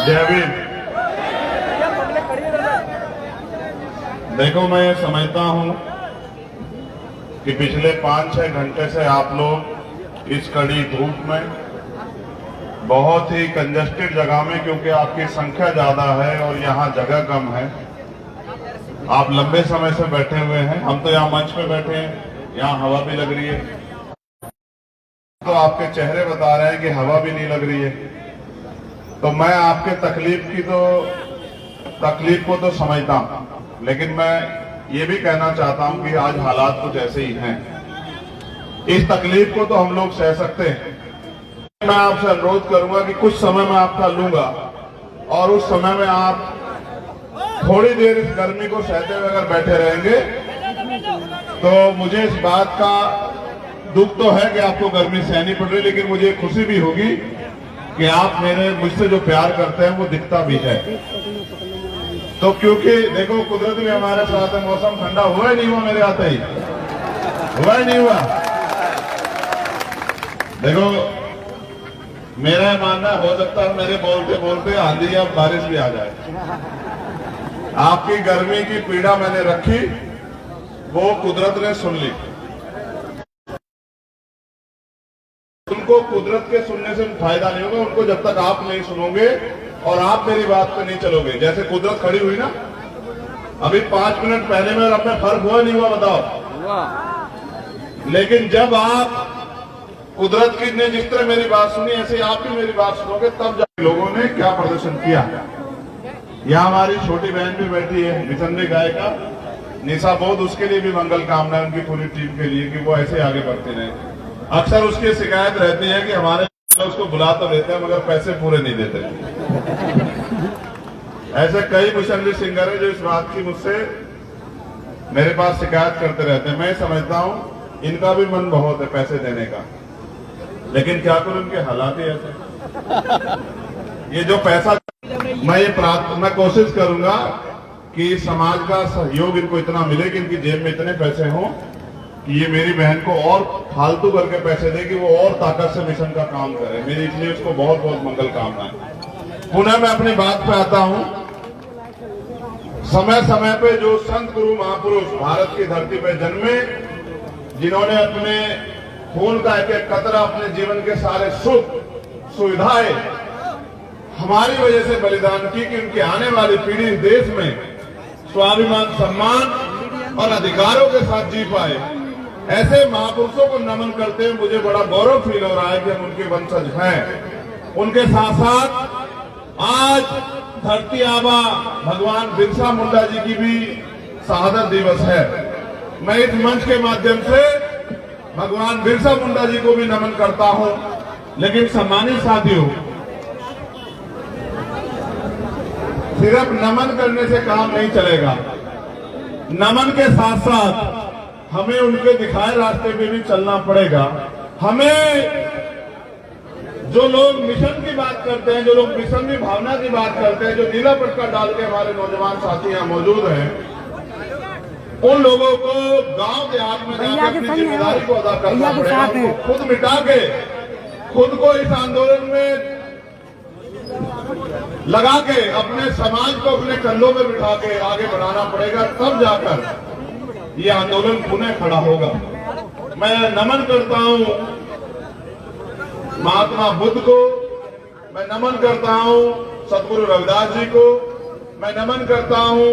जय भीम। देखो, मैं समझता हूं कि पिछले 5-6 घंटे से आप लोग इस कड़ी धूप में बहुत ही कंजस्टेड जगह में, क्योंकि आपकी संख्या ज्यादा है और यहाँ जगह कम है, आप लंबे समय से बैठे हुए हैं। हम तो यहाँ मंच पे बैठे हैं, यहाँ हवा भी लग रही है, तो आपके चेहरे बता रहे हैं कि हवा भी नहीं लग रही है। तो मैं आपके तकलीफ को तो समझता हूं, लेकिन मैं ये भी कहना चाहता हूं कि आज हालात कुछ ऐसे ही हैं। इस तकलीफ को तो हम लोग सह सकते हैं। मैं आपसे अनुरोध करूंगा कि कुछ समय मैं आपका लूंगा और उस समय में आप थोड़ी देर इस गर्मी को सहते हुए अगर बैठे रहेंगे तो मुझे इस बात का दुख तो है कि आपको गर्मी सहनी पड़ रही, लेकिन मुझे खुशी भी होगी कि आप मुझसे जो प्यार करते हैं वो दिखता भी है। तो क्योंकि देखो, कुदरत भी हमारे साथ है, मौसम ठंडा हुआ ही नहीं हुआ, मेरे आते ही हुआ ही नहीं हुआ। देखो, मेरा मानना हो सकता है मेरे बोलते बोलते आंधी या बारिश भी आ जाए। आपकी गर्मी की पीड़ा मैंने रखी, वो कुदरत ने सुन ली। उनको कुदरत के सुनने से फायदा नहीं होगा, उनको जब तक आप नहीं सुनोगे और आप मेरी बात पे नहीं चलोगे। जैसे कुदरत खड़ी हुई ना, अभी 5 मिनट पहले में और अब में फर्क हुआ नहीं हुआ, बताओ। लेकिन जब आप कुदरत की ने जिस तरह मेरी बात सुनी, ऐसे आप भी मेरी बात सुनोगे, तब जब लोगों ने क्या प्रदर्शन किया। यहाँ हमारी छोटी बहन भी बैठी है, मिशनरी गायिका निशा बोध, उसके लिए भी मंगल कामना उनकी पूरी टीम के लिए कि वो ऐसे आगे बढ़ते रहे। अक्सर उसकी शिकायत रहती है कि हमारे उसको बुला तो देते हैं मगर पैसे पूरे नहीं देते। ऐसे कई मिशनरी सिंगर है जो इस बात की मुझसे मेरे पास शिकायत करते रहते हैं। मैं समझता हूं इनका भी मन बहुत है पैसे देने का, लेकिन क्या करूं, उनके हालात ही ऐसे। ये जो पैसा मैं कोशिश करूंगा कि समाज का सहयोग इनको इतना मिले कि इनकी जेब में इतने पैसे हों कि ये मेरी बहन को और फालतू करके पैसे दे कि वो और ताकत से मिशन का काम करे। मेरी इसलिए उसको बहुत बहुत मंगल कामनाएं। पुनः मैं अपनी बात पे आता हूं। समय समय पे जो संत गुरु महापुरुष भारत की धरती पे जन्मे, जिन्होंने अपने खून का एक एक कतरा, अपने जीवन के सारे सुख सुविधाएं हमारी वजह से बलिदान की कि उनकी आने वाली पीढ़ी इस देश में स्वाभिमान, सम्मान और अधिकारों के साथ जी पाए। ऐसे महापुरुषों को नमन करते हुए मुझे बड़ा गौरव फील हो रहा है कि हम उनके वंशज हैं। उनके साथ साथ आज धरती आबा भगवान बिरसा मुंडा जी की भी शहादत दिवस है। मैं इस मंच के माध्यम से भगवान बिरसा मुंडा जी को भी नमन करता हूं। लेकिन सम्मानित साथियों, सिर्फ नमन करने से काम नहीं चलेगा। नमन के साथ साथ हमें उनके दिखाए रास्ते पे भी चलना पड़ेगा। हमें जो लोग मिशन की बात करते हैं, जो लोग मिशन की भावना की बात करते हैं, जो नीला पटका डाल के हमारे नौजवान साथी यहाँ मौजूद हैं, उन लोगों को गांव देहात में जाकर अपनी जिम्मेदारी को अदा करना पड़ेगा। उनको खुद मिटा के खुद को इस आंदोलन में लगा के अपने समाज को अपने कंधों में बिठा के आगे बढ़ाना पड़ेगा, तब जाकर ये आंदोलन पुनः खड़ा होगा। मैं नमन करता हूं महात्मा बुद्ध को, मैं नमन करता हूं सतगुरु रविदास जी को, मैं नमन करता हूं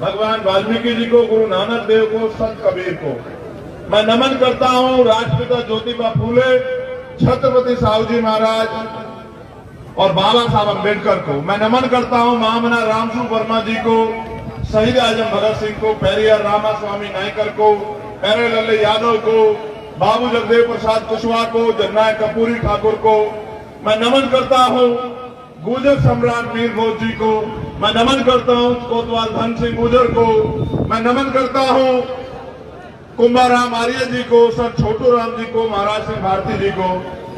भगवान वाल्मीकि जी को, गुरु नानक देव को, संत कबीर को। मैं नमन करता हूं राष्ट्रपिता ज्योतिबा फूले, छत्रपति साहू जी महाराज और बाबा साहब अम्बेडकर को। मैं नमन करता हूं महामना रामसू वर्मा जी को, शहीद आजम भगत सिंह को, पेरियार रामास्वामी नायकर को, प्यारेलाल यादव को, बाबू जगदेव प्रसाद कुशवाहा को, जननायक कर्पूरी ठाकुर को। मैं नमन करता हूं गुर्जर सम्राट मीर भोज जी को। मैं नमन करता हूं कोतवाल धन सिंह गुर्जर को। मैं नमन करता हूं कुंभाराम आर्य जी को, सर छोटू राम जी को, महाराज सिंह भारती जी को।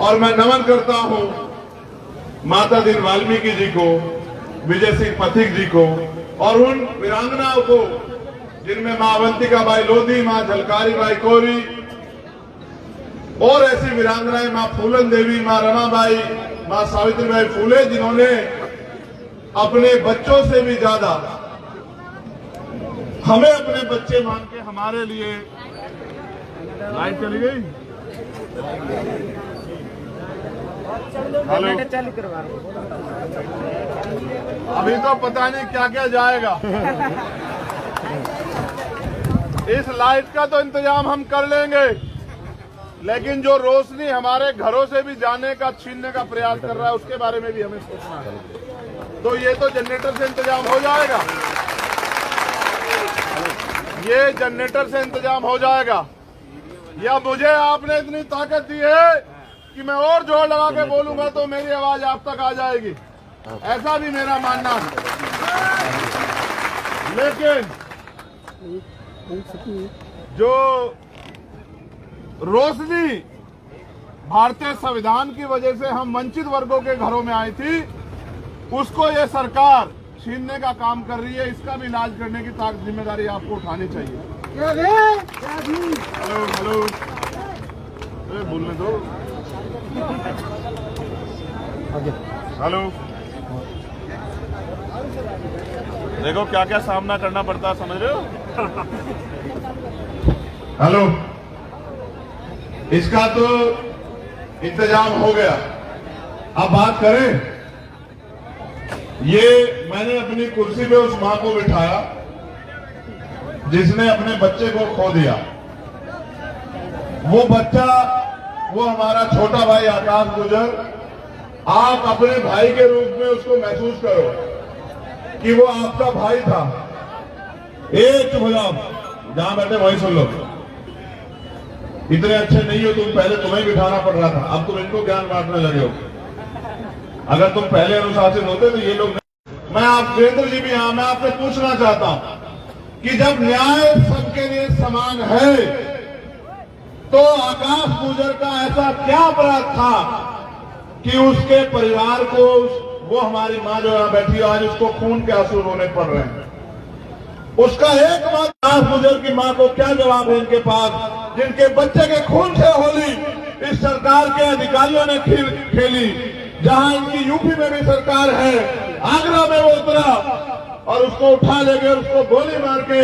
और मैं नमन करता हूं माता दीन वाल्मीकि जी को, विजय सिंह पथिक जी को और उन वीरांगनाओं को जिनमें मां अवंतिका बाई लोधी, मां झलकारी बाई कोरी और ऐसी वीरांगनाएं, मां फूलन देवी, मां रमाबाई, मां सावित्रीबाई फुले, जिन्होंने अपने बच्चों से भी ज्यादा हमें अपने बच्चे मान के हमारे लिए। लाइट चली गई। हेलो, अभी तो पता नहीं क्या क्या जाएगा। इस लाइट का तो इंतजाम हम कर लेंगे, लेकिन जो रोशनी हमारे घरों से भी जाने का, छीनने का प्रयास कर रहा है, उसके बारे में भी हमें सोचना है। तो ये तो जनरेटर से इंतजाम हो जाएगा, ये जनरेटर से इंतजाम हो जाएगा। या मुझे आपने इतनी ताकत दी है कि मैं और जोर लगा के बोलूंगा तो मेरी आवाज आप तक आ जाएगी, ऐसा भी मेरा मानना है। लेकिन जो रोशनी भारतीय संविधान की वजह से हम वंचित वर्गों के घरों में आई थी, उसको ये सरकार छीनने का काम कर रही है। इसका भी इलाज करने की जिम्मेदारी आपको उठानी चाहिए। हेलो हेलो, बोलने दो। हेलो, देखो क्या क्या सामना करना पड़ता है, समझ रहे हो। हेलो, इसका तो इंतजाम हो गया। अब बात करें, ये मैंने अपनी कुर्सी पे उस मां को बिठाया जिसने अपने बच्चे को खो दिया। वो बच्चा, वो हमारा छोटा भाई आकाश गुजर, आप अपने भाई के रूप में उसको महसूस करो कि वो आपका भाई था। चुप हो जाओ, जहां बैठे वहीं सुन लो। इतने अच्छे नहीं हो तुम, पहले तुम्हें बिठाना पड़ रहा था, अब तुम इनको ज्ञान बांटने लगे हो। अगर तुम पहले अनुशासित होते तो ये लोग। मैं आप वीरेंद्र जी भी यहां, मैं आपसे पूछना चाहता हूं कि जब न्याय सबके लिए समान है तो आकाश गुजर का ऐसा क्या अपराध था कि उसके परिवार को, वो हमारी मां जो यहां बैठी है आज, उसको खून के आंसू रोने पड़ रहे हैं। उसका एकमात्र आकाश गुजर की मां को क्या जवाब है इनके पास, जिनके बच्चे के खून से होली इस सरकार के अधिकारियों ने खेली। जहां इनकी यूपी में भी सरकार है, आगरा में वो उतरा और उसको उठा ले गए, उसको गोली मार के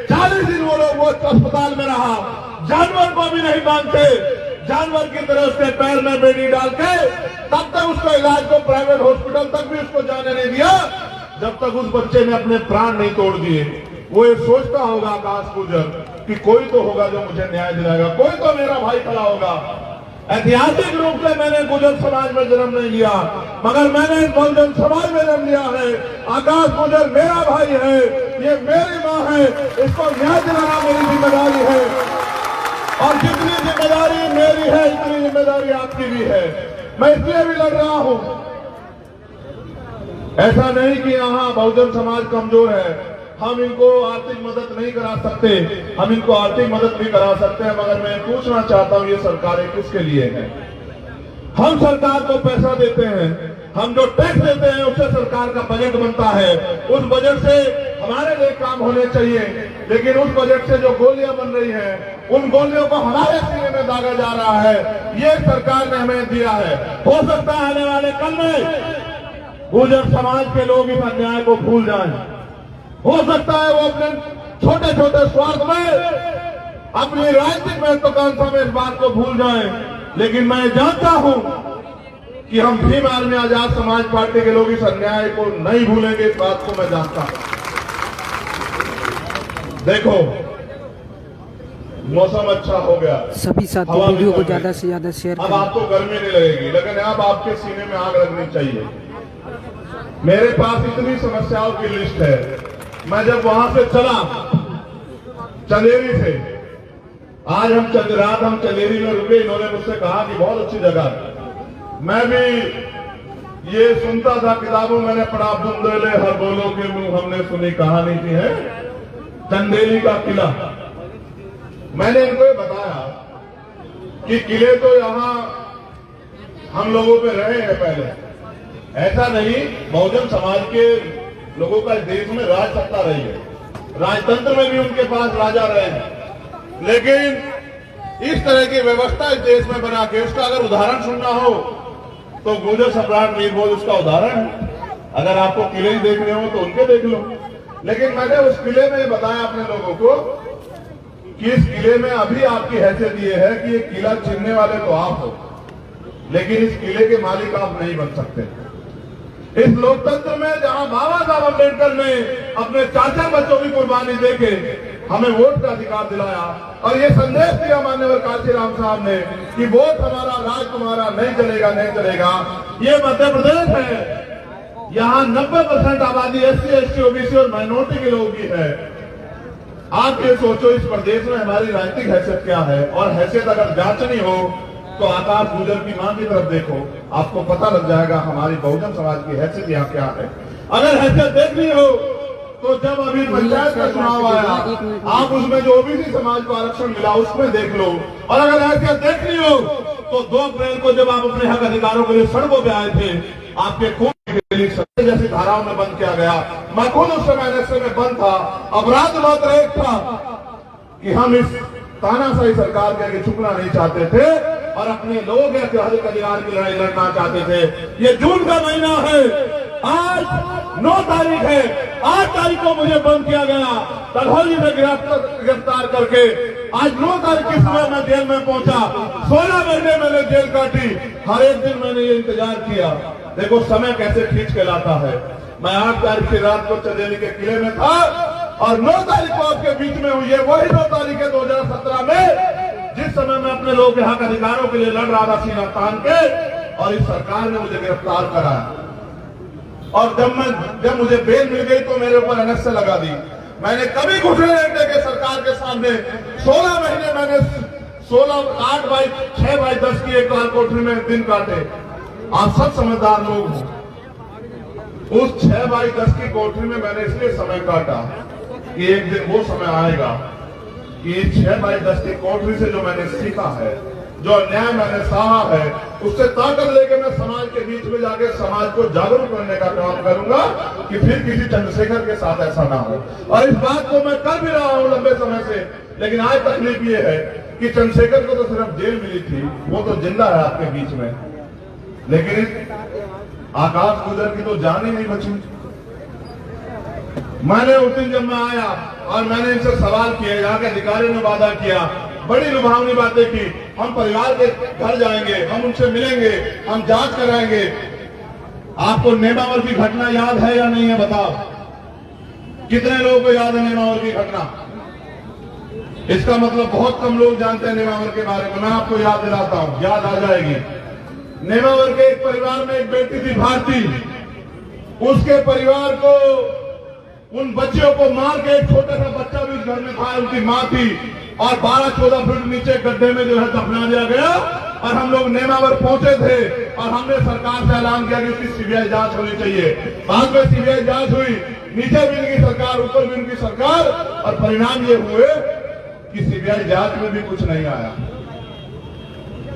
40 दिन वो लोग वो अस्पताल में रहा। जानवर को भी नहीं मानते, जानवर की तरह उसके पैर में बेड़ी डाल के तब तक उसको इलाज को प्राइवेट हॉस्पिटल तक भी उसको जाने नहीं दिया जब तक उस बच्चे ने अपने प्राण नहीं तोड़ दिए। वो ये सोचता होगा आकाश गुजर कि कोई तो होगा जो मुझे न्याय दिलाएगा, कोई तो मेरा भाई खड़ा होगा। ऐतिहासिक रूप से मैंने गुजर समाज में जन्म नहीं लिया, मगर मैंने इस बहुजन समाज में जन्म लिया है। आकाश गुजर मेरा भाई है, ये मेरी मां है, इसको न्याय दिलाना मेरी जिम्मेदारी है। और जितनी जिम्मेदारी मेरी है इतनी जिम्मेदारी आपकी भी है। मैं इसलिए भी लड़ रहा हूं। ऐसा नहीं कि यहां बहुजन समाज कमजोर है, हम इनको आर्थिक मदद नहीं करा सकते, हम इनको आर्थिक मदद भी करा सकते हैं, मगर मैं पूछना चाहता हूं ये सरकारें किसके लिए हैं। हम सरकार को पैसा देते हैं, हम जो टैक्स देते हैं उससे सरकार का बजट बनता है, उस बजट से हमारे लिए काम होने चाहिए। लेकिन उस बजट से जो गोलियां बन रही हैं, उन गोलियों को हमारे सीने में दागा जा रहा है। ये सरकार ने हमें दिया है। हो सकता है आने वाले कल में गुर्जर समाज के लोग इस अन्याय को भूल जाएं। हो सकता है वो अपने छोटे छोटे स्वार्थ में, अपनी राजनीतिक महत्वाकांक्षा में इस बात को भूल जाएं। लेकिन मैं जानता हूं कि हम भीम आर्मी आजाद समाज पार्टी के लोग इस अन्याय को नहीं भूलेंगे, इस बात को मैं जानता हूं। देखो मौसम अच्छा हो गया, सभी साथियों वीडियो को ज्यादा से ज्यादा शेयर अब आपको गर्मी नहीं लगेगी, लेकिन अब आपके सीने में आग लगनी चाहिए। मेरे पास इतनी समस्याओं की लिस्ट है। मैं जब वहां से चला चंदेरी से, आज रात हम चंदेरी में रुके, इन्होंने मुझसे कहा कि बहुत अच्छी जगह है। मैं भी ये सुनता था किताबों, मैंने पढ़ा बुंदेले हर बोलो के मुंह हमने सुनी कहानी थी है चंदेरी का किला। मैंने इनको ये बताया कि किले तो यहां हम लोगों पे रहे हैं पहले, ऐसा नहीं, बहुजन समाज के लोगों का देश में राज सत्ता रही है, राजतंत्र में भी उनके पास राजा रहे हैं। लेकिन इस तरह की व्यवस्था इस देश में बना के, उसका अगर उदाहरण सुनना हो तो गुर्जर सम्राट मीर भोज उसका उदाहरण है। अगर आपको किले ही देखने हो तो उनके देख लो। लेकिन मैंने उस किले में बताया अपने लोगों को कि इस किले में अभी आपकी हैसियत ये है कि ये किला छीनने वाले तो आप हो, लेकिन इस किले के मालिक आप नहीं बन सकते। इस लोकतंत्र में जहां बाबा साहब अम्बेडकर ने अपने 4 बच्चों की कुर्बानी देके हमें वोट का अधिकार दिलाया और ये संदेश दिया माननीय काशीराम साहब ने कि वोट हमारा, राज तुम्हारा, नहीं चलेगा, नहीं चलेगा। ये मध्य प्रदेश है, यहाँ 90% आबादी SC, ST, OBC और माइनॉरिटी के लोगों की है। आप ये सोचो इस प्रदेश में हमारी राजनीतिक हैसियत क्या है, और हैसियत अगर जांचनी हो तो आकाश गुजर की मां की तरफ देखो, आपको पता लग जाएगा हमारी बहुजन समाज की हैसियत यहाँ क्या है। अगर हैसियत देखनी हो तो जब अभी पंचायत का चुनाव आया, आप उसमें जो OBC समाज को आरक्षण मिला उसमें देख लो। और अगर हैसियत देखनी हो तो 2 अप्रैल को जब आप अपने हक अधिकारों के लिए सड़कों पे आए थे, आपके खून जैसी धाराओं में बंद किया गया। मैं खुद उस समय NSA में बंद था। अपराध मात्र एक था कि हम इस तानाशाही सरकार के आगे झुकना नहीं चाहते थे और अपने लोगों के अधिकार की लड़ाई लड़ना चाहते थे। ये जून का महीना है, आज 9 तारीख है, 8 तारीख को मुझे बंद किया गया तलहौली में गिरफ्तार करके। आज 9 तारीख की सुबह मैं जेल में पहुंचा, 16 महीने मैंने जेल काटी, हर एक दिन मैंने ये इंतजार किया। देखो समय कैसे खींच के लाता है। मैं 8 तारीख की रात को चंदेली के किले में था और 9 तारीख को आपके बीच में हुई है। वही 9 तारीख है 2017 में, जिस समय मैं अपने लोगों के हक अधिकारों के लिए लड़ रहा था सीना तान के, और इस सरकार ने मुझे गिरफ्तार कराया। और जब मुझे बेल मिल गई तो मेरे ऊपर NSA लगा दी। मैंने कभी घुटने नहीं टेके सरकार के सामने। 16 महीने मैंने 6x10 की एक लाल कोठरी में दिन काटे। आप सब समझदार लोग हो। उस 6x10 की कोठरी में मैंने इसलिए समय काटा कि एक दिन वो समय आएगा कि 6x10 की कोठरी से जो मैंने सीखा है, जो अन्याय मैंने सहा है, उससे ताकत लेके मैं समाज के बीच में जाके समाज को जागरूक करने का काम करूंगा कि फिर किसी चंद्रशेखर के साथ ऐसा ना हो। और इस बात को मैं कर भी रहा हूं लंबे समय से। लेकिन आज तकलीफ ये है कि चंद्रशेखर को तो सिर्फ जेल मिली थी, वो तो जिंदा है आपके बीच में, लेकिन आकाश गुजर की तो जान ही नहीं बची। मैंने उस दिन जब मैं आया और मैंने इनसे सवाल किया, यहाँ के अधिकारियों ने वादा किया, बड़ी लुभावनी बातें की, हम परिवार के घर जाएंगे, हम उनसे मिलेंगे, हम जांच कराएंगे। आपको नेमावर की घटना याद है या नहीं है बताओ? कितने लोगों को याद है नेमावर की घटना? इसका मतलब बहुत कम लोग जानते हैं नेमावर के बारे में। मैं आपको याद दिलाता हूं, याद आ जाएगी। नेमावर के एक परिवार में एक बेटी थी भारती। उसके परिवार को, उन बच्चियों को मार के, एक छोटा सा बच्चा भी उस घर में था, उनकी मां थी, और 12-14 फुट नीचे गड्ढे में जो है दफना दिया गया। और हम लोग नेमावर पहुंचे थे और हमने सरकार से ऐलान किया कि उसकी CBI जांच होनी चाहिए। बाद में CBI जांच हुई, नीचे भी इनकी सरकार, ऊपर भी इनकी सरकार, और परिणाम ये हुए कि CBI जांच में भी कुछ नहीं आया।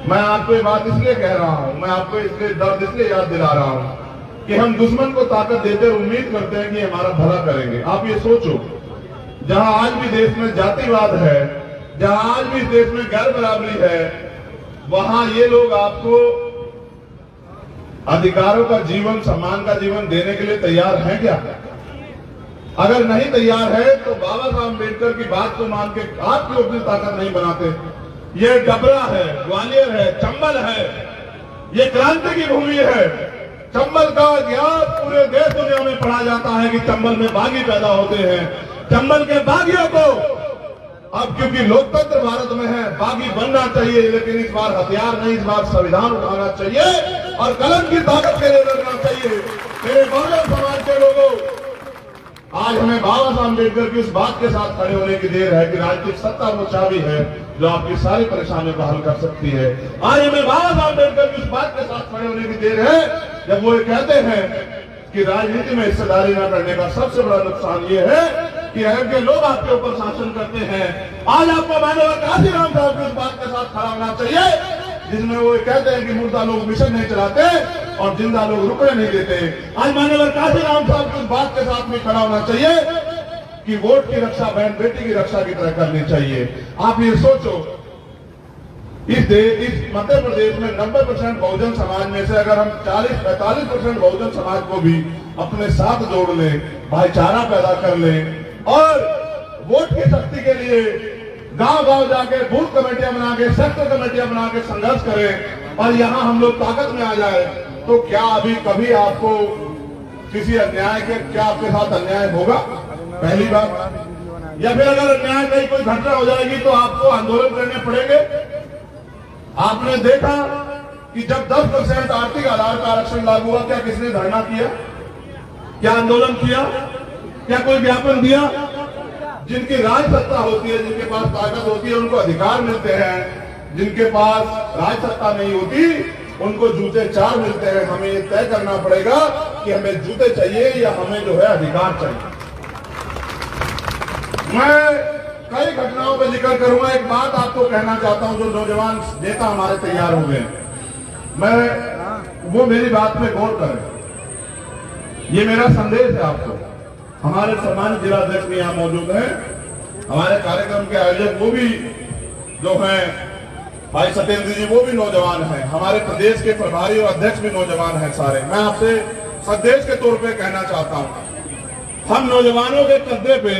मैं आपको ये बात इसलिए कह रहा हूं, मैं आपको इसलिए दर्द इसलिए याद दिला रहा हूं कि हम दुश्मन को ताकत देते और उम्मीद करते हैं कि हमारा भला करेंगे। आप ये सोचो, जहां आज भी देश में जातिवाद है, जहां आज भी देश में गैर बराबरी है, वहां ये लोग आपको अधिकारों का जीवन, सम्मान का जीवन देने के लिए तैयार हैं क्या? अगर नहीं तैयार है तो बाबा साहब अम्बेडकर की बात को मान के आप क्यों अपनी ताकत नहीं बनाते? ये डबरा है, ग्वालियर है, चंबल है, ये क्रांति की भूमि है। चंबल का इतिहास पूरे देश दुनिया में पढ़ा जाता है कि चंबल में बागी पैदा होते हैं। चंबल के बागियों को अब, क्योंकि लोकतंत्र भारत में है, बागी बनना चाहिए, लेकिन इस बार हथियार नहीं, इस बार संविधान उठाना चाहिए और कलम की ताकत के लिए लड़ना चाहिए। मेरे बहुजन समाज के लोगों, आज हमें बाबा साहब अम्बेडकर की उस बात के साथ खड़े होने की देर है कि राजनीतिक सत्ता वो चाबी है जो आपकी सारी परेशानियों को हल कर सकती है। आज हमें बाबा साहब अम्बेडकर की उस बात के साथ खड़े होने की देर है जब वो कहते हैं कि राजनीति में हिस्सेदारी न करने का सबसे बड़ा नुकसान ये है कि अगर के लोग आपके ऊपर शासन करते हैं। आज आपको माननीय काशीराम साहब की उस बात के साथ खड़ा होना चाहिए जिसमें वो कहते हैं कि मुर्दा लोग मिशन नहीं चलाते और जिंदा लोग रुकने नहीं देते। आज माननीय काशीराम साहब की उस बात के साथ में खड़ा होना चाहिए कि वोट की रक्षा बहन बेटी की रक्षा की तरह करनी चाहिए। आप ये सोचो, इस मध्य प्रदेश में 90% बहुजन समाज में से अगर हम 40-45% बहुजन समाज को भी अपने साथ जोड़ लें, भाईचारा पैदा कर लें और वोट की शक्ति के लिए गांव-गांव जाके बूथ कमेटियां बना के, सेक्टर कमेटियां बना के संघर्ष करें और यहां हम लोग ताकत में आ जाए, तो क्या अभी कभी आपको किसी अन्याय के, क्या आपके साथ अन्याय होगा? पहली बात। या फिर अगर अन्याय की कोई घटना हो जाएगी तो आपको आंदोलन करने पड़ेंगे। आपने देखा कि जब 10% आर्थिक आधार का आरक्षण लागू हुआ, क्या किसने धरना किया? क्या आंदोलन किया? क्या कोई ज्ञापन दिया? जिनकी राज सत्ता होती है, जिनके पास ताकत होती है, उनको अधिकार मिलते हैं। जिनके पास राज सत्ता नहीं होती, उनको जूते चार मिलते हैं। हमें ये तय करना पड़ेगा कि हमें जूते चाहिए या हमें जो है अधिकार चाहिए। मैं कई घटनाओं पर जिक्र करूंगा। एक बात आपको कहना चाहता हूं, जो नौजवान नेता हमारे तैयार हो गए, मैं वो मेरी बात में गौर करें। ये मेरा संदेश है आपको। हमारे सम्मानित जिला अध्यक्ष भी यहाँ मौजूद हैं, हमारे कार्यक्रम के आयोजक वो भी जो हैं भाई सत्येंद्र जी, वो भी नौजवान हैं। हमारे प्रदेश के प्रभारी और अध्यक्ष भी नौजवान हैं सारे। मैं आपसे संदेश के तौर पे कहना चाहता हूं, हम नौजवानों के कंधे पे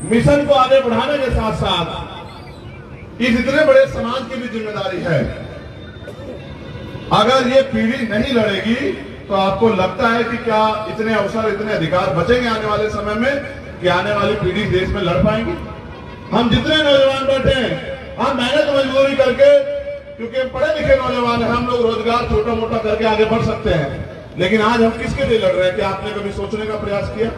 मिशन को आगे बढ़ाने के साथ साथ इस इतने बड़े समाज की भी जिम्मेदारी है। अगर ये पीढ़ी नहीं लड़ेगी तो आपको लगता है कि क्या इतने अवसर, इतने अधिकार बचेंगे आने वाले समय में कि आने वाली पीढ़ी देश में लड़ पाएंगी? हम जितने नौजवान बैठे हैं, हम मेहनत मजदूरी करके, क्योंकि हम पढ़े लिखे नौजवान हैं, हम लोग रोजगार छोटा मोटा करके आगे बढ़ सकते हैं। लेकिन आज हम किसके लिए लड़ रहे हैं? क्या आपने कभी सोचने का प्रयास किया?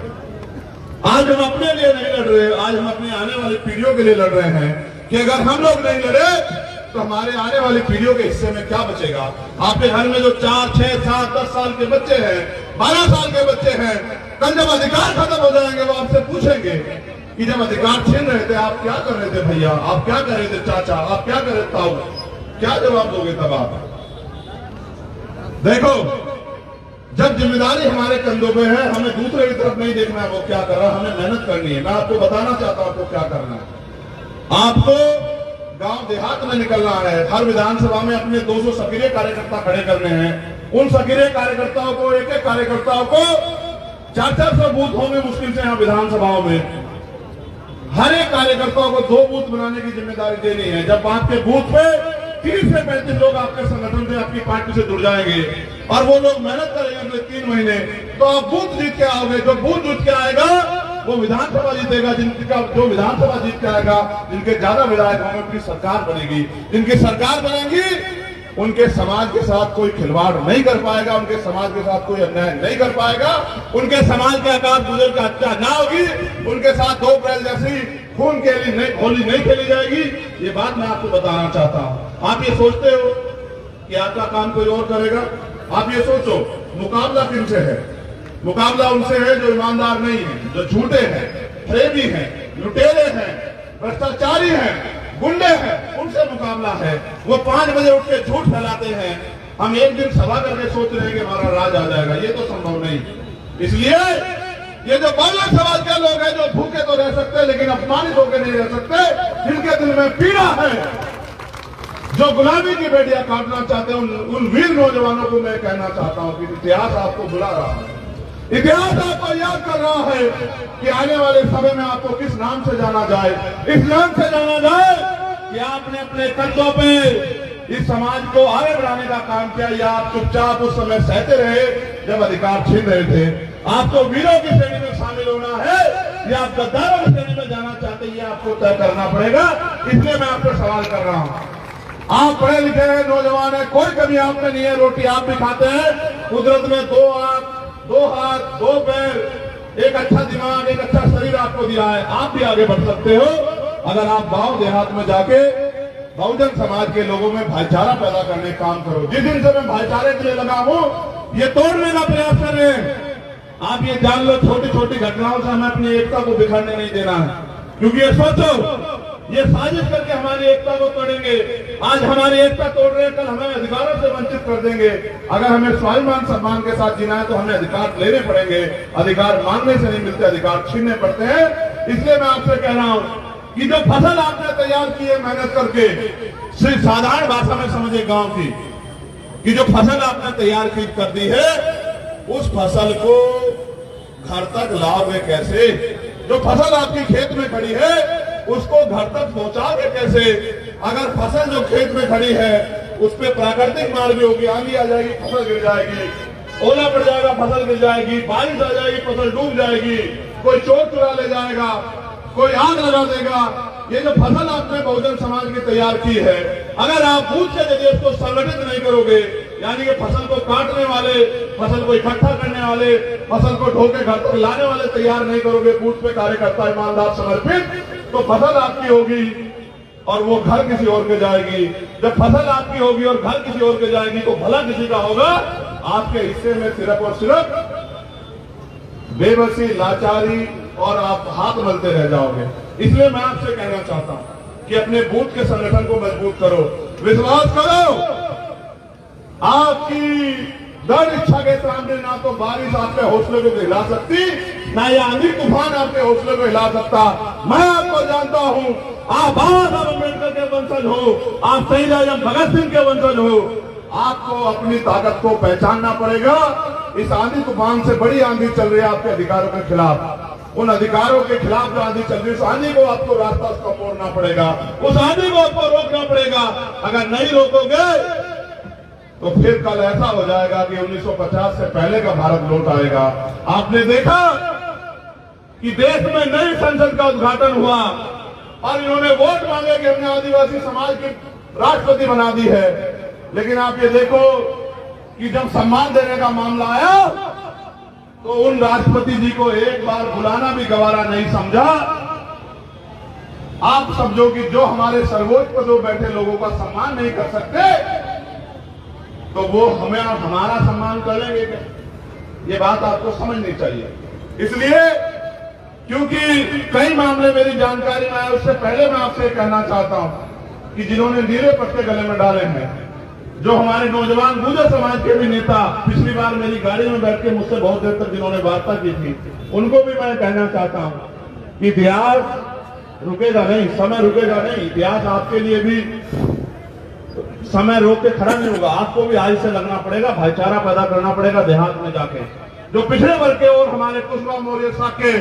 आज हम अपने लिए नहीं लड़ रहे, आज हम अपनी आने वाली पीढ़ियों के लिए लड़ रहे हैं कि अगर हम लोग नहीं लड़े तो हमारे आने वाली पीढ़ियों के हिस्से में क्या बचेगा? आपके घर में जो 4, 6, 7, 10 साल के बच्चे हैं, 12 साल के बच्चे हैं, कल जब अधिकार खत्म हो जाएंगे वो आपसे पूछेंगे कि जब अधिकार छीन रहे थे आप क्या कर रहे थे भैया, आप क्या कर रहे थे चाचा, आप क्या कर रहे थे ताऊ? क्या जवाब दोगे तब आप? देखो, जब जिम्मेदारी हमारे कंधों पे है, हमें दूसरे की तरफ नहीं देखना है वो क्या कर रहा है, हमें मेहनत करनी है। मैं आपको बताना चाहता हूं आपको क्या करना है। आपको गांव देहात में निकलना है। हर विधानसभा में अपने 200 सक्रिय कार्यकर्ता खड़े करने हैं। उन सक्रिय कार्यकर्ताओं को, एक एक कार्यकर्ताओं को 400 बूथ होंगे मुश्किल से यहाँ विधानसभाओं में। हर एक कार्यकर्ताओं को 2 बूथ बनाने की जिम्मेदारी देनी है। जब आपके बूथ पे 30 से 35 लोग आपके संगठन से, आपकी पार्टी से जुड़ जाएंगे और वो लोग मेहनत करेंगे अगले 3 महीने, तो आप बूथ जीत के आओगे। जो बूथ जीत के आएगा वो विधानसभा जीतेगा। जिनका जो विधानसभा जीत के आएगा, जिनके ज्यादा विधायक होंगे, उनकी सरकार बनेगी। जिनकी सरकार बनेगी, उनके समाज के साथ कोई खिलवाड़ नहीं कर पाएगा, उनके समाज के साथ कोई अन्याय नहीं कर पाएगा, उनके समाज के आकाश गुजर का हत्या ना होगी, उनके साथ 2 अप्रैल जैसी खून के लिए होली नहीं खेली जाएगी। ये बात मैं आपको बताना चाहता हूं। आप ये सोचते हो कि आपका काम कोई और करेगा? आप ये सोचो, मुकाबला किनसे है? मुकाबला उनसे है जो ईमानदार नहीं है, जो झूठे हैं, फरेबी हैं, लुटेरे हैं, भ्रष्टाचारी हैं, गुंडे हैं, उनसे मुकाबला है। वो 5 बजे उठ के झूठ फैलाते हैं। हम एक दिन सभा करके सोच रहे हैं कि हमारा राज आ जाएगा, ये तो संभव नहीं। इसलिए ये जो बहुजन समाज के लोग हैं, जो भूखे तो रह सकते लेकिन अपमानित होकर नहीं रह सकते, जिनके दिल में पीड़ा है, जो गुलामी की बेटियां काटना चाहते हैं, उन वीर नौजवानों को मैं कहना चाहता हूं कि इतिहास आपको बुला रहा है। इतिहास आपको याद कर रहा है कि आने वाले समय में आपको किस नाम से जाना जाए। इस नाम से जाना जाए कि आपने अपने कंधों पे इस समाज को आगे बढ़ाने का काम किया, या आप चुपचाप उस समय सहते रहे जब अधिकार छीन रहे थे। आपको वीरों की श्रेणी में शामिल होना है या आप गद्दारों की श्रेणी में जाना चाहते हैं, ये आपको तय करना पड़ेगा। इसलिए मैं आपसे सवाल कर रहा हूं। आप पढ़े लिखे हैं, नौजवान है, कोई कमी आप में नहीं है, रोटी आप भी खाते हैं। कुदरत में 2 आंख, 2 हाथ, 2 पैर, एक अच्छा दिमाग, एक अच्छा शरीर आपको दिया है। आप भी आगे बढ़ सकते हो अगर आप गांव देहात में जाके बहुजन समाज के लोगों में भाईचारा पैदा करने का काम करो। जिस दिन से मैं भाईचारे के लिए लगा हूं, ये तोड़ने का प्रयास कर रहे हैं। आप ये जान लो, छोटी छोटी घटनाओं से हमें अपनी एकता को बिखरने नहीं देना है। क्योंकि ये सोचो, ये साजिश करके हमारी एकता को तोड़ेंगे। आज हमारी एकता तोड़ रहे हैं, कल हमें अधिकारों से वंचित कर देंगे। अगर हमें स्वाभिमान सम्मान के साथ जीना है तो हमें अधिकार लेने पड़ेंगे। अधिकार मांगने से नहीं मिलते, अधिकार छीनने पड़ते हैं। इसलिए मैं आपसे कह रहा हूं कि जो फसल आपने तैयार की है मेहनत करके, सिर्फ साधारण भाषा में समझे गांव की, कि जो फसल आपने तैयार की कर दी है, उस फसल को घर तक लाओगे कैसे? जो फसल आपकी खेत में खड़ी है उसको घर तक पहुंचाओगे कैसे? अगर फसल जो खेत में खड़ी है उस पर प्राकृतिक मार भी होगी, आंधी आ जाएगी फसल गिर जाएगी, ओला पड़ जाएगा फसल गिर जाएगी, बारिश आ जाएगी फसल डूब जाएगी, कोई चोर चुरा ले जाएगा, कोई आग लगा देगा। ये जो फसल आपने बहुजन समाज की तैयार की है, अगर आप बूथ से यदि इसको संगठित नहीं करोगे, यानी कि फसल को काटने वाले, फसल को इकट्ठा करने वाले, फसल को ढोके घर तक लाने वाले तैयार नहीं करोगे, बूथ पे कार्यकर्ता ईमानदार समर्पित, तो फसल आपकी होगी और वो घर किसी और के जाएगी। जब फसल आपकी होगी और घर किसी और के जाएगी तो भला किसी का होगा। आपके हिस्से में सिर्फ और सिर्फ बेबसी, लाचारी और आप हाथ मलते रह जाओगे। इसलिए मैं आपसे कहना चाहता हूं कि अपने बूथ के संगठन को मजबूत करो, विश्वास करो। आपकी दृढ़ इच्छा के सामने ना तो बारिश आपके हौसले को हिला सकती, ना ये आंधी तूफान आपके हौसले को हिला सकता। मैं आपको जानता हूं, आप बाबा साहब अम्बेडकर के वंशज हो, आप शहीद आजम भगत सिंह के वंशज हो। आपको अपनी ताकत को पहचानना पड़ेगा। इस आंधी तूफान से बड़ी आंधी चल रही है आपके अधिकारों के खिलाफ। उन अधिकारों के खिलाफ जो आंधी चल रही है, उस आंधी को आपको रास्ता उसका मोड़ना पड़ेगा, उस आंधी को आपको रोकना पड़ेगा। अगर नहीं रोकोगे तो फिर कल ऐसा हो जाएगा कि 1950 से पहले का भारत लौट आएगा। आपने देखा कि देश में नई संसद का उद्घाटन हुआ और इन्होंने वोट मांगे कि हमने आदिवासी समाज की राष्ट्रपति बना दी है। लेकिन आप ये देखो कि जब सम्मान देने का मामला आया तो उन राष्ट्रपति जी को एक बार बुलाना भी गवारा नहीं समझा। आप समझो कि जो हमारे सर्वोच्च पदों बैठे लोगों का सम्मान नहीं कर सकते तो वो हमें हमारा सम्मान कर लेंगे क्या? ये बात आपको समझनी चाहिए। इसलिए क्योंकि कई मामले मेरी जानकारी में आए, उससे पहले मैं आपसे कहना चाहता हूं कि जिन्होंने नीले पट्टे गले में डाले हैं, जो हमारे नौजवान गुर्जर समाज के भी नेता पिछली बार मेरी गाड़ी में बैठ के मुझसे बहुत देर तक जिन्होंने वार्ता की थी, उनको भी मैं कहना चाहता हूं कि इतिहास रुकेगा नहीं, समय रुकेगा नहीं। इतिहास आपके लिए भी समय रोक के खड़ा नहीं होगा। आपको भी आज से लगना पड़ेगा, भाईचारा पैदा करना पड़ेगा देहात में जाके। जो पिछड़े वर्ग के और हमारे कुशवाहा मौर्य साके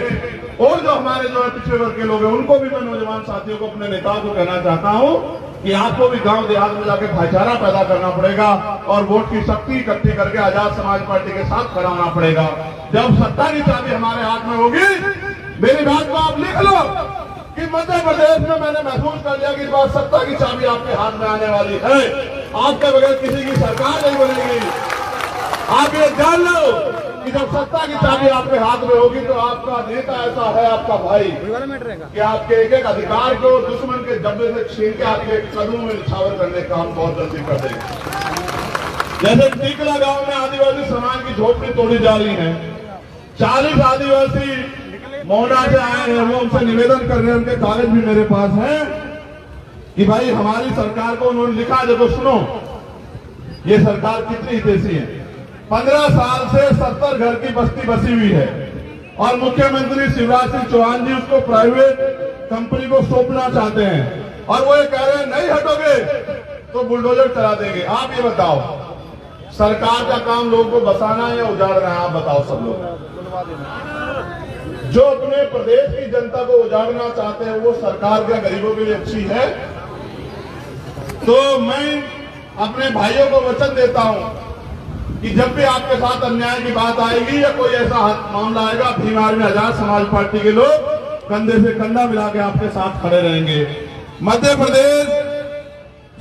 और जो हमारे जो है पिछड़े वर्ग के लोग हैं, उनको भी मैं नौजवान साथियों को, अपने नेताओं को कहना चाहता हूं कि आपको भी गांव देहात में जाके भाईचारा पैदा करना पड़ेगा और वोट की शक्ति इकट्ठी करके आजाद समाज पार्टी के साथ खड़ा होना पड़ेगा। जब सत्ता की चाबी हमारे हाथ में होगी, मेरी बात को आप लिख लो कि मध्य प्रदेश में मैंने महसूस कर लिया कि इस बार सत्ता की चाबी आपके हाथ में आने वाली है। आपके बगैर किसी की सरकार नहीं बनेगी। आप ये जान लो कि जब सत्ता की चाबी आपके हाथ में होगी तो आपका नेता ऐसा है, आपका भाई, कि आपके एक एक अधिकार को दुश्मन के जब्बे से छीन के आपके कदमों में निछावर करने का काम बहुत जल्दी कर देंगे। जैसे टीकला गांव में आदिवासी समाज की झोपड़ी तोड़ी जा रही है, 40 आदिवासी मोहना से आए हैं, वो उनसे निवेदन कर रहे हैं, उनके कागज भी मेरे पास हैं कि भाई हमारी सरकार को उन्होंने लिखा, देखो सुनो, ये सरकार कितनी हितैषी है। 15 साल से 70 घर की बस्ती बसी हुई है और मुख्यमंत्री शिवराज सिंह चौहान जी उसको प्राइवेट कंपनी को सौंपना चाहते हैं और वो ये कह रहे हैं नहीं हटोगे तो बुलडोजर चला देंगे। आप ये बताओ, सरकार का काम लोगों को बसाना है या उजाड़ना है? आप बताओ सब लोग। जो अपने प्रदेश की जनता को उजाड़ना चाहते हैं वो सरकार क्या गरीबों के लिए अच्छी है? तो मैं अपने भाइयों को वचन देता हूं कि जब भी आपके साथ अन्याय की बात आएगी या कोई ऐसा मामला आएगा, भीम आर्मी आजाद समाज पार्टी के लोग कंधे से कंधा मिला के आपके साथ खड़े रहेंगे। मध्य प्रदेश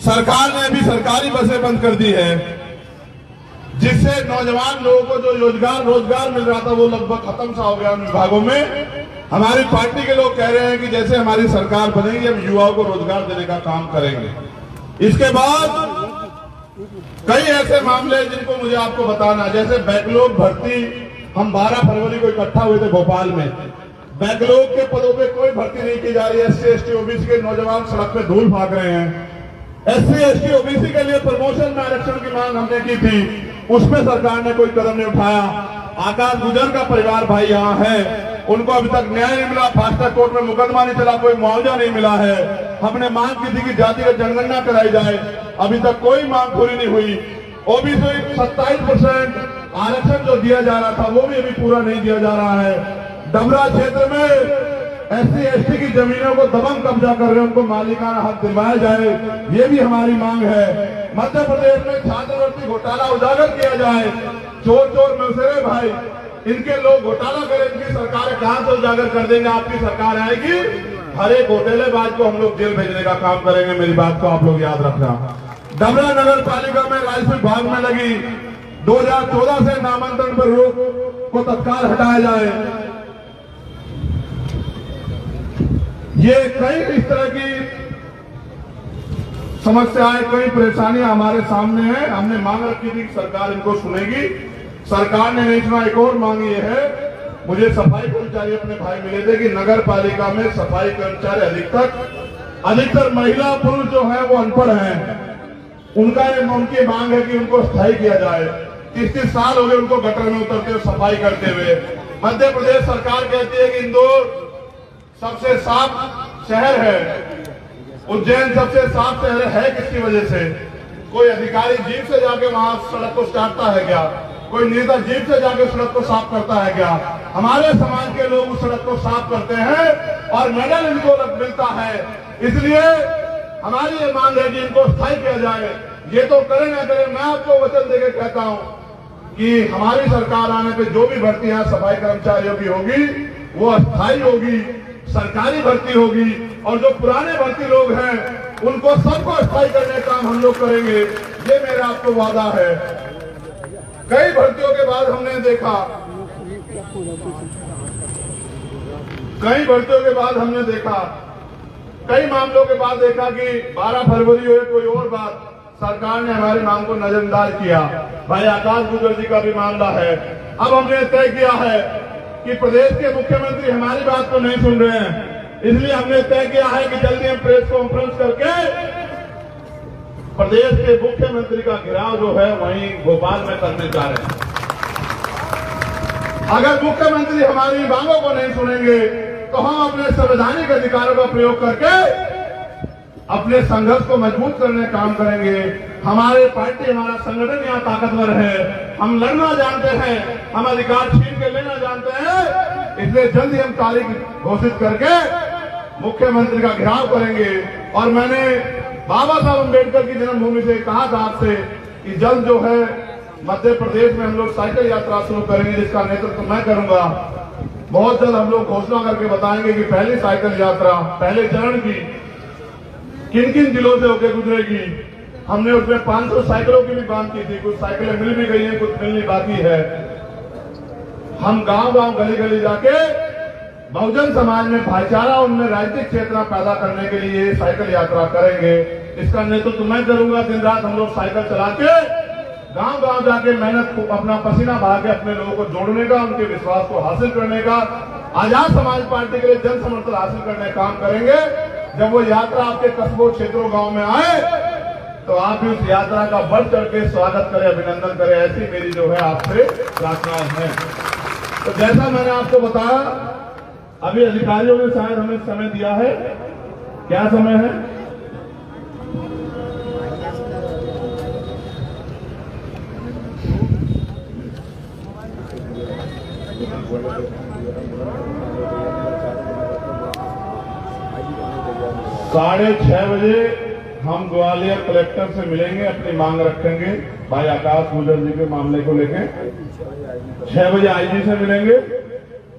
सरकार ने भी सरकारी बसें बंद कर दी है, जिससे नौजवान लोगों को जो रोजगार मिल रहा था वो लगभग खत्म सा हो गया उन विभागों में। हमारी पार्टी के लोग कह रहे हैं कि जैसे हमारी सरकार बनेगी हम युवाओं को रोजगार देने का काम करेंगे। इसके बाद कई ऐसे मामले जिनको मुझे आपको बताना, जैसे बैकलॉग भर्ती, हम 12 फरवरी को इकट्ठा हुए थे भोपाल में। बैकलॉग के पदों पे कोई भर्ती नहीं की जा रही है। SC ST OBC के नौजवान सड़क पे धूल भाग रहे हैं। SC ST OBC के लिए प्रमोशन में आरक्षण की मांग हमने की थी, उसमें सरकार ने कोई कदम नहीं उठाया। आकाश गुजर का परिवार भाई यहाँ है, उनको अभी तक न्याय नहीं मिला, फास्ट ट्रैक कोर्ट में मुकदमा नहीं चला, कोई मुआवजा नहीं मिला है। हमने मांग की थी कि जातिगत जनगणना कराई जाए, अभी तक कोई मांग पूरी नहीं हुई। ओबीसी 27% आरक्षण जो दिया जा रहा था वो भी अभी पूरा नहीं दिया जा रहा है। डबरा क्षेत्र में SC/ST की जमीनों को दबंग कब्जा कर रहे हैं, उनको मालिकाना हक दिलवाया जाए, ये भी हमारी मांग है। मध्य प्रदेश में छात्रवृत्ति घोटाला उजागर किया जाए, चोर चोर मौसेरे भाई, इनके लोग घोटाला करें, इनकी सरकार कहां से उजागर कर देंगे। आपकी सरकार आएगी, हर एक घोटालेबाज को हम लोग जेल भेजने का काम करेंगे। मेरी बात को आप लोग याद रखना। डबरा नगर पालिका में राजस्व विभाग में लगी 2014 से नामांतरण पर रोक को तत्काल हटाया जाए। ये कई इस तरह की समस्याएं, कई परेशानियां हमारे सामने हैं। हमने मांग रखी थी कि सरकार इनको सुनेगी, सरकार ने नहीं सुना। एक और मांग ये है, मुझे सफाई कर्मचारी अपने भाई मिले थे कि नगर पालिका में सफाई कर्मचारी अधिकतर महिला पुरुष जो है वो अनपढ़ हैं। उनकी मांग है कि उनको स्थायी किया जाए। 30 साल हो गए उनको गटर में उतरते हुए, सफाई करते हुए। मध्य प्रदेश सरकार कहती है कि इंदौर सबसे साफ शहर है, उज्जैन सबसे साफ शहर है। किसकी वजह से? कोई अधिकारी जीप से जाके वहां सड़क को काटता है क्या? कोई नेता जीप से जाके सड़क को साफ करता है क्या? हमारे समाज के लोग उस सड़क को साफ करते हैं और मेडल इनको मिलता है। इसलिए हमारी ये मांग है कि इनको स्थायी किया जाए। ये तो करें ना करें, मैं आपको वचन देकर कहता हूं कि हमारी सरकार आने पे जो भी भर्तियां सफाई कर्मचारियों की होगी वो अस्थायी होगी, सरकारी भर्ती होगी। और जो पुराने भर्ती लोग हैं उनको सबको स्थायी करने का काम हम लोग करेंगे, ये मेरा आपको वादा है। कई भर्तियों के बाद हमने देखा, कई मामलों के बाद देखा कि 12 फरवरी हुए कोई और बात, सरकार ने हमारी मांग को नजरअंदाज किया। भाई आकाश गुजर जी का भी मामला है। अब हमने तय किया है कि प्रदेश के मुख्यमंत्री हमारी बात को नहीं सुन रहे हैं, इसलिए हमने तय किया है कि जल्दी हम प्रेस कॉन्फ्रेंस करके प्रदेश के मुख्यमंत्री का घेराव जो है वहीं भोपाल में करने जा रहे हैं। अगर मुख्यमंत्री हमारी मांगों को नहीं सुनेंगे तो हम अपने संवैधानिक अधिकारों का प्रयोग करके अपने संघर्ष को मजबूत करने का काम करेंगे। हमारे पार्टी, हमारा संगठन यहाँ ताकतवर है, हम लड़ना जानते हैं, हम अधिकार छीन के लेना जानते हैं। इसलिए जल्द ही हम तारीख घोषित करके मुख्यमंत्री का घेराव करेंगे। और मैंने बाबा साहब अम्बेडकर की जन्मभूमि से कहा था आपसे कि जल्द जो है मध्य प्रदेश में हम लोग साइकिल यात्रा शुरू करेंगे, जिसका नेतृत्व मैं करूंगा। बहुत जल्द हम लोग घोषणा करके बताएंगे कि पहली साइकिल यात्रा पहले चरण की किन किन जिलों से होकर गुजरेगी। हमने उसमें 500 साइकिलों की भी मांग की थी, कुछ साइकिलें मिल भी गई हैं, कुछ मिलनी बाकी है। हम गांव गांव गली गली जाके बहुजन समाज में भाईचारा, उनमें राजनीतिक चेतना पैदा करने के लिए साइकिल यात्रा करेंगे। इसका नेतृत्व मैं करूंगा। दिन रात हम लोग साइकिल चला के गांव गांव जाके मेहनत को, अपना पसीना बहा के अपने लोगों को जोड़ने का, उनके विश्वास को हासिल करने का, आजाद समाज पार्टी के लिए जन समर्थन हासिल करने का काम करेंगे। जब वो यात्रा आपके कस्बों, क्षेत्रों, गांव में आए तो आप भी उस यात्रा का बढ़ चढ़ के स्वागत करें, अभिनंदन करें। ऐसी मेरी जो है आपसे प्रार्थनाएं हैं। तो जैसा मैंने आपको बताया, अभी अधिकारियों ने शायद हमें समय दिया है। क्या समय है? साढ़े 6 बजे हम ग्वालियर कलेक्टर से मिलेंगे, अपनी मांग रखेंगे भाई आकाश गुजर जी के मामले को लेके। 6 बजे आईजी से मिलेंगे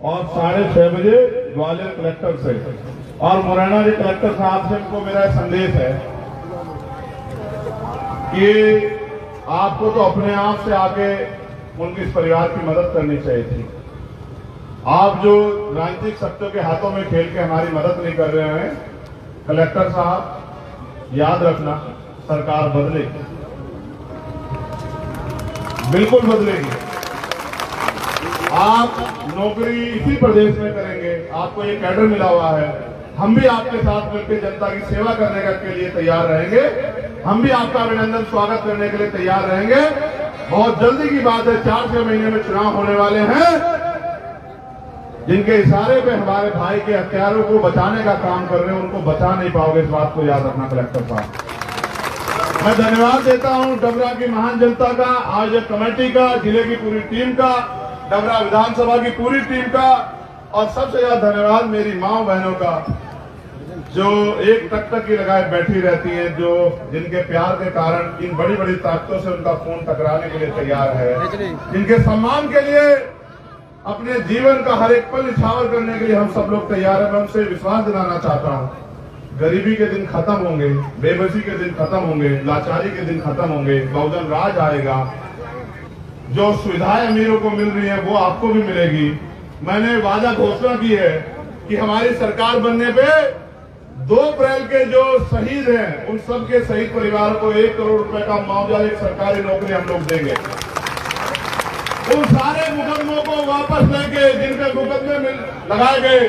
और 6:30 बजे ग्वालियर कलेक्टर से। और मुरैना के कलेक्टर साहब से उनको मेरा संदेश है कि आपको तो अपने आप से आके उनके इस परिवार की मदद करनी चाहिए थी। आप जो राजनीतिक शक्तियों के हाथों में खेल के हमारी मदद नहीं कर रहे हैं। कलेक्टर साहब याद रखना, सरकार बदलेगी, बिल्कुल बदलेगी। आप नौकरी इसी प्रदेश में करेंगे, आपको ये कैडर मिला हुआ है। हम भी आपके साथ मिलकर जनता की सेवा करने के लिए तैयार रहेंगे। हम भी आपका अभिनंदन, स्वागत करने के लिए तैयार रहेंगे। बहुत जल्दी की बात है, 4-6 महीने में चुनाव होने वाले हैं। जिनके इशारे पे हमारे भाई के हत्यारों को बचाने का काम कर रहे हैं, उनको बचा नहीं पाओगे, इस बात को याद रखना कलेक्टर साहब। मैं धन्यवाद देता हूं डबरा की महान जनता का, आयोजक कमेटी का, जिले की पूरी टीम का, डबरा विधानसभा की पूरी टीम का, और सबसे ज्यादा धन्यवाद मेरी माँ बहनों का, जो एक टक की लगाए बैठी रहती हैं, जो जिनके प्यार के कारण इन बड़ी बड़ी ताकतों से उनका खून टकराने के लिए तैयार है, जिनके सम्मान के लिए अपने जीवन का हर एक पल निछावर करने के लिए हम सब लोग तैयार हैं। मैं उनसे विश्वास दिलाना चाहता हूं, गरीबी के दिन खत्म होंगे, बेबसी के दिन खत्म होंगे, लाचारी के दिन खत्म होंगे, बहुजन राज आएगा। जो सुविधाएं अमीरों को मिल रही है वो आपको भी मिलेगी। मैंने वादा घोषणा की है कि हमारी सरकार बनने पे 2 अप्रैल के जो शहीद हैं उन सबके शहीद परिवार को 1 करोड़ रुपए का मुआवजा, एक सरकारी नौकरी हम लोग देंगे। उन सारे मुकदमों को वापस लेके जिनके मुकदमे में लगाए गए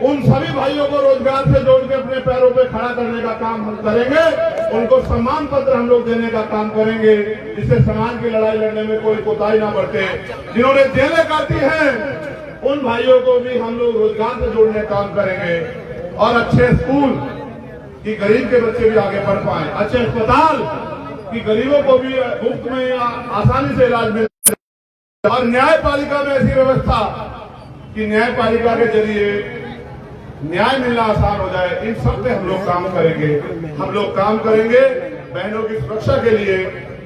उन सभी भाइयों को रोजगार से जोड़ के अपने पैरों पे खड़ा करने का काम हम करेंगे। उनको सम्मान पत्र हम लोग देने का काम करेंगे, जिससे समाज की लड़ाई लड़ने में कोई कोताही ना बरते। जिन्होंने जेलें काटी हैं उन भाइयों को भी हम लोग रोजगार से जोड़ने का काम करेंगे, और अच्छे स्कूल कि गरीब के बच्चे भी आगे बढ़ पाए, अच्छे अस्पताल कि गरीबों को भी मुफ्त में या आसानी से इलाज मिल, और न्यायपालिका में ऐसी व्यवस्था कि न्यायपालिका के जरिए न्याय मिलना आसान हो जाए। इन सब पे हम लोग काम करेंगे। हम लोग काम करेंगे बहनों की सुरक्षा के लिए,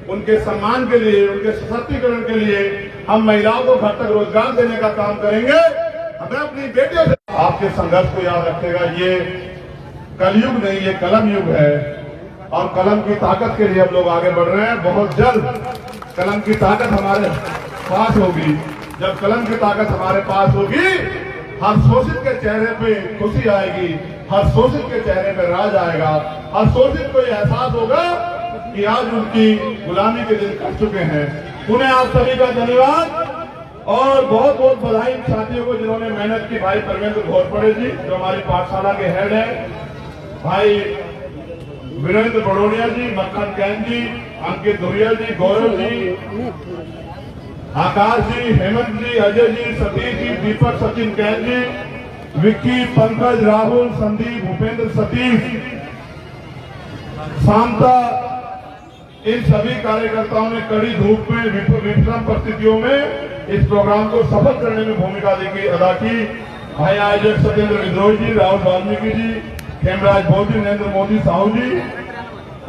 उनके सम्मान के लिए, उनके सशक्तिकरण के लिए। हम महिलाओं को घर तक रोजगार देने का काम करेंगे। हमें अपनी बेटियों से आपके संघर्ष को याद रखेगा। ये कलयुग नहीं, ये कलम युग है, और कलम की ताकत के लिए हम लोग आगे बढ़ रहे हैं। बहुत जल्द कलम की ताकत हमारे पास होगी। जब कलम की ताकत हमारे पास होगी, हर शोषित के चेहरे पे खुशी आएगी, हर शोषित के चेहरे पे राज आएगा, हर शोषित को यह एहसास होगा कि आज उनकी गुलामी के दिन कट चुके हैं। पुनः आप सभी का धन्यवाद और बहुत बहुत बधाई साथियों को जिन्होंने मेहनत की। भाई परमेंद्र घोरपड़े जी जो हमारी पाठशाला के हेड है, भाई वीरेंद्र बड़ोनिया जी, मक्खन कैन जी, अंकित धुरिया जी, गौरव जी, आकाश जी, हेमंत जी, अजय जी, सतीश जी, दीपक, सचिन कैन जी, विक्की, पंकज, राहुल, संदीप, भूपेंद्र, सतीश, शांता, इन सभी कार्यकर्ताओं ने कड़ी धूप में विषम परिस्थितियों में इस प्रोग्राम को सफल करने में भूमिका अदा की। भाई आयोजक सत्येंद्र विद्रोही जी, राहुल वाल्मीकि जी, खेमराज भोजी, नरेंद्र मोदी साहू जी,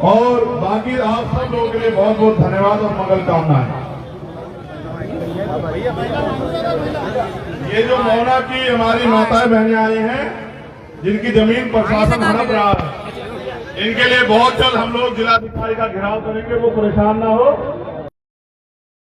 और बाकी आप सब लोगों के लिए बहुत बहुत धन्यवाद और मंगल कामनाएं। ये जो मोहना की हमारी माताएं बहनें आई हैं, जिनकी जमीन प्रशासन हड़प रहा है, इनके लिए बहुत जल्द हम लोग जिलाधिकारी का घेराव करेंगे, वो परेशान ना हो।